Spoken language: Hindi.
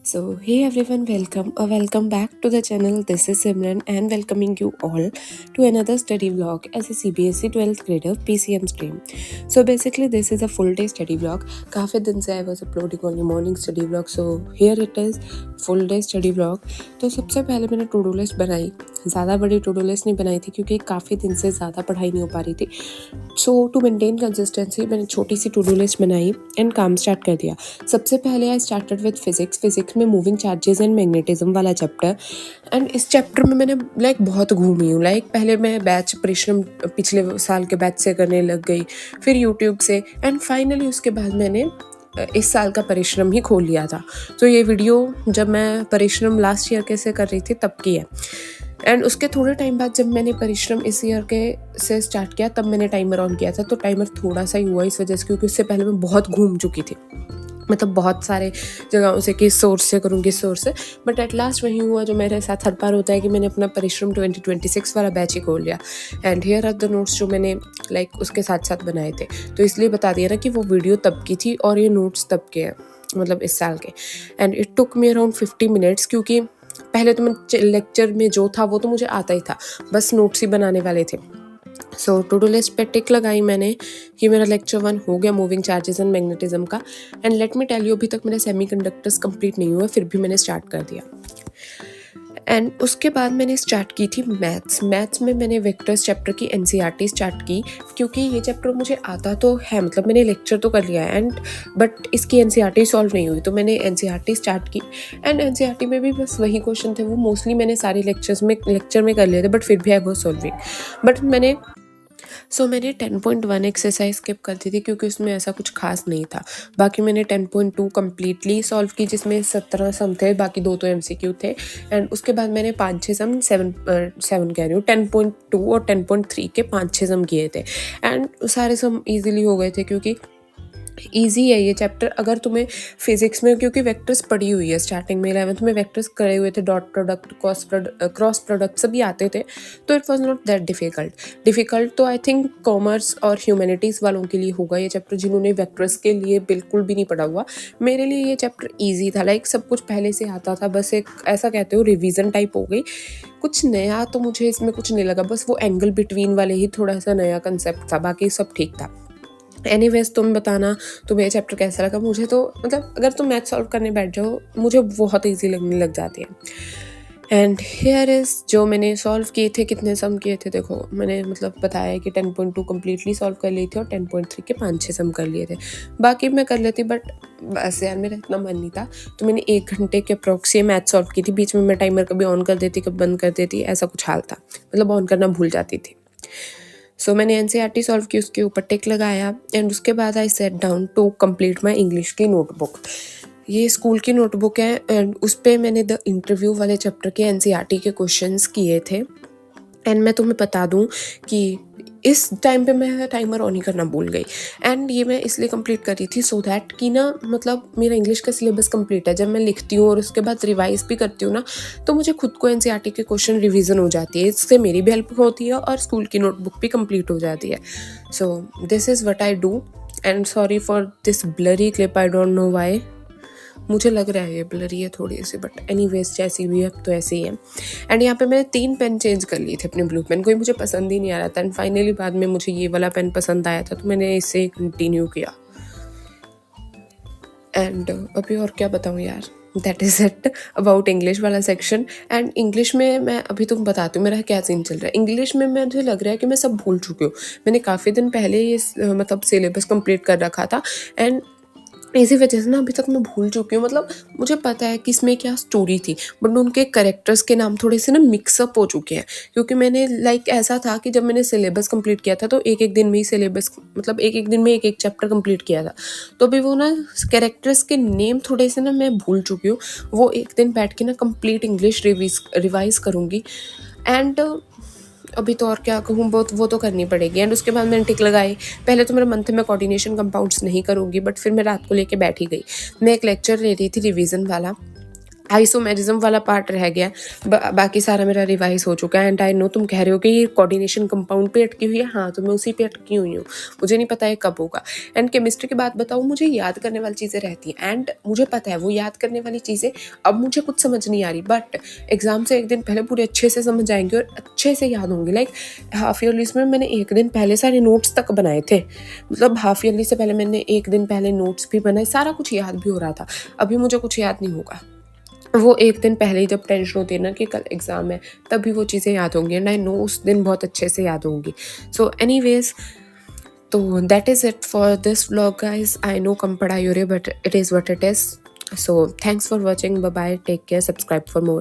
So, hey everyone, welcome back to the channel. This is Simran and welcoming you all to another study vlog as a CBSE 12th grader PCM stream. So, basically, this is a full day study vlog. काफ़ी दिन से I was uploading only morning study vlog. So, here it is, full day study vlog. तो सबसे पहले मैंने टू डू लिस्ट बनाई. ज़्यादा बड़ी टू डू लिस्ट नहीं बनाई थी क्योंकि काफ़ी दिन से ज़्यादा पढ़ाई नहीं हो पा रही थी. सो टू मेंटेन कंसिस्टेंसी मैंने छोटी सी टू डू लिस्ट बनाई एंड काम स्टार्ट कर दिया. सबसे पहले आई स्टार्टेड विद फिजिक्स में मूविंग चार्जेस एंड मैग्नेटिज्म वाला चैप्टर. एंड इस चैप्टर में मैंने बहुत घूमी हूँ. पहले मैं बैच परिश्रम पिछले साल के बैच से करने लग गई, फिर यूट्यूब से, एंड फाइनली उसके बाद मैंने इस साल का परिश्रम ही खोल लिया था. तो ये वीडियो जब मैं परिश्रम लास्ट ईयर कैसे कर रही थी तब की है. एंड उसके थोड़े टाइम बाद जब मैंने परिश्रम इस ईयर के से स्टार्ट किया तब मैंने टाइमर ऑन किया था. तो टाइमर थोड़ा सा ही हुआ इस वजह से क्योंकि उससे पहले मैं बहुत घूम चुकी थी, बहुत सारे जगहों से कि सोर्स से करूँगी सोर्स से. बट एट लास्ट वही हुआ जो मेरे साथ हर बार होता है कि मैंने अपना परिश्रम 2026 वाला बैच ही खोल लिया. And here are the notes जो मैंने उसके साथ साथ बनाए थे. तो इसलिए बता दिया ना कि वो वीडियो तब की थी और ये नोट्स तब के हैं, इस साल के. And it took me around 50 minutes क्योंकि पहले तो मैं लेक्चर में जो था वो तो मुझे आता ही था, बस नोट्स ही बनाने वाले थे. सो टू डू लिस्ट पे टिक लगाई मैंने कि मेरा लेक्चर 1 हो गया मूविंग चार्जेस एंड मैग्नेटिज्म का. And let me tell you, अभी तक मेरा सेमीकंडक्टर्स कंप्लीट नहीं हुआ, फिर भी मैंने स्टार्ट कर दिया. एंड उसके बाद मैंने स्टार्ट की थी मैथ्स में मैंने वेक्टर्स चैप्टर की एनसीईआरटी स्टार्ट की क्योंकि ये चैप्टर मुझे आता तो है, मैंने लेक्चर तो कर लिया है एंड बट इसकी एनसीईआरटी सॉल्व नहीं हुई. तो मैंने एनसीईआरटी स्टार्ट की एंड एनसीईआरटी में भी बस वही क्वेश्चन थे, वो मोस्टली मैंने सारे लेक्चर में कर लिए थे, बट फिर भी आई वाज सॉल्विंग. बट मैंने 10.1 एक्सरसाइज स्किप कर दी थी क्योंकि उसमें ऐसा कुछ खास नहीं था. बाकी मैंने 10.2 कम्प्लीटली सॉल्व की जिसमें 17 सम थे, बाकी 2 तो MCQ थे. एंड उसके बाद मैंने 5-6 सम 7 कह रही हूँ 10.2 और 10.3 के 5-6 सम किए थे. एंड सारे सम ईजिली हो गए थे क्योंकि ईजी है ये चैप्टर. अगर तुम्हें फिजिक्स में, क्योंकि वेक्टर्स पढ़ी हुई है स्टार्टिंग में 11th में वेक्टर्स करे हुए थे, डॉट प्रोडक्ट, क्रॉस प्रोडक्ट सभी आते थे, तो it was not that difficult. तो आई थिंक कॉमर्स और ह्यूमैनिटीज़ वालों के लिए होगा ये चैप्टर जिन्होंने वेक्टर्स के लिए बिल्कुल भी नहीं पढ़ा हुआ. मेरे लिए ये चैप्टर ईजी था, सब कुछ पहले से आता था, बस एक ऐसा कहते हो रिविज़न टाइप हो गई. कुछ नया तो मुझे इसमें कुछ नहीं लगा, बस वो एंगल बिटवीन वाले ही थोड़ा सा नया कंसेप्ट था, बाकी सब ठीक था. एनीवेज तुम बताना तुम्हें ये चैप्टर कैसा लगा. मुझे तो अगर तुम मैथ सॉल्व करने बैठ जाओ मुझे बहुत ईजी लगने लग जाती है. एंड हेयर इज़ जो मैंने सॉल्व किए थे, कितने सम किए थे देखो, मैंने बताया कि 10.2 कम्प्लीटली सॉल्व कर ली थी और 10.3 के 5-6 सम कर लिए थे. बाकी मैं कर लेती बट बस यार मेरा इतना मन नहीं था, तो मैंने 1 घंटे के अप्रॉक्स मैथ सॉल्व की थी. बीच में मैं टाइमर कभी ऑन कर देती कभी बंद कर देती, ऐसा कुछ हाल था, ऑन करना भूल जाती थी. सो मैंने एनसीईआरटी सॉल्व की, उसके ऊपर टिक लगाया एंड उसके बाद I set down to complete my English की नोटबुक. ये स्कूल की नोटबुक है एंड उस पर मैंने द इंटरव्यू वाले चैप्टर के एनसीईआरटी के क्वेश्चंस किए थे. एंड मैं तुम्हें बता दूं कि इस टाइम पे मैं टाइमर ऑन ही करना भूल गई. एंड ये मैं इसलिए कंप्लीट कर रही थी सो दैट कि ना मेरा इंग्लिश का सिलेबस कंप्लीट है. जब मैं लिखती हूँ और उसके बाद रिवाइज भी करती हूँ ना, तो मुझे खुद को एनसीईआरटी के क्वेश्चन रिवीजन हो जाती है. इससे मेरी भी हेल्प होती है और स्कूल की नोटबुक भी कंप्लीट हो जाती है. So this is what I do. And sorry for this blurry clip, I don't know why. मुझे लग रहा है ये ब्लरी है थोड़ी सी, बट एनीवेज जैसी भी है तो ऐसे ही है. एंड यहाँ पे मैंने 3 पेन चेंज कर लिए थे अपने ब्लू पेन, कोई मुझे पसंद ही नहीं आ रहा था. एंड फाइनली बाद में मुझे ये वाला पेन पसंद आया था तो मैंने इसे कंटिन्यू किया. एंड अभी और क्या बताऊँ यार, that is it about English वाला सेक्शन. एंड इंग्लिश में मैं अभी तुम बताती हूँ मेरा क्या सीन चल रहा है. इंग्लिश में मुझे लग रहा है कि मैं सब भूल चुकी हूँ. मैंने काफ़ी दिन पहले ये सिलेबस कंप्लीट कर रखा था एंड इसी वजह से ना अभी तक मैं भूल चुकी हूँ. मुझे पता है कि इसमें क्या स्टोरी थी बट उनके कैरेक्टर्स के नाम थोड़े से ना मिक्सअप हो चुके हैं क्योंकि मैंने ऐसा था कि जब मैंने सिलेबस कंप्लीट किया था तो एक दिन में ही सिलेबस एक दिन में एक चैप्टर कंप्लीट किया था. तो अभी वो ना कैरेक्टर्स के नेम थोड़े से ना मैं भूल चुकी हूँ. वो एक दिन बैठ के ना कंप्लीट इंग्लिश रिवाइज करूँगी. एंड अभी तो और क्या कहूँ, वो तो करनी पड़ेगी. एंड उसके बाद मैंने टिक लगाई. पहले तो मेरा मन था मैं कोऑर्डिनेशन कंपाउंड्स नहीं करूँगी, बट फिर मैं रात को लेके बैठ ही गई. मैं एक लेक्चर ले रही थी रिवीजन वाला आइसोमेरिज्म वाला पार्ट रह गया है, बाकी सारा मेरा रिवाइज हो चुका है। एंड आई नो तुम कह रहे हो कि ये कोऑर्डिनेशन कंपाउंड पे अटकी हुई है। हाँ, तो मैं उसी पे अटकी हुई हूँ, मुझे नहीं पता है कब होगा। एंड केमिस्ट्री की बात बताऊँ, मुझे याद करने वाली चीज़ें रहती हैं एंड मुझे पता है वो याद करने वाली चीज़ें अब मुझे कुछ समझ नहीं आ रही, बट एग्ज़ाम से एक दिन पहले पूरे अच्छे से समझ आएंगे और अच्छे से याद होंगे। लाइक हाफ ईयरली में मैंने एक दिन पहले सारे नोट्स तक बनाए थे, मतलब हाफ ईयरली से पहले मैंने एक दिन पहले नोट्स भी बनाए, सारा कुछ याद भी हो रहा था। अभी मुझे कुछ याद नहीं होगा, वो एक दिन पहले ही जब टेंशन होती है ना कि कल एग्ज़ाम है, तभी वो चीज़ें याद होंगी एंड आई नो उस दिन बहुत अच्छे से याद होंगी। सो एनीवेज़, तो that is it for this vlog guys. I know कम पढ़ाई हो रही है but it is what it is. So thanks for watching, bye bye, take care, subscribe for more.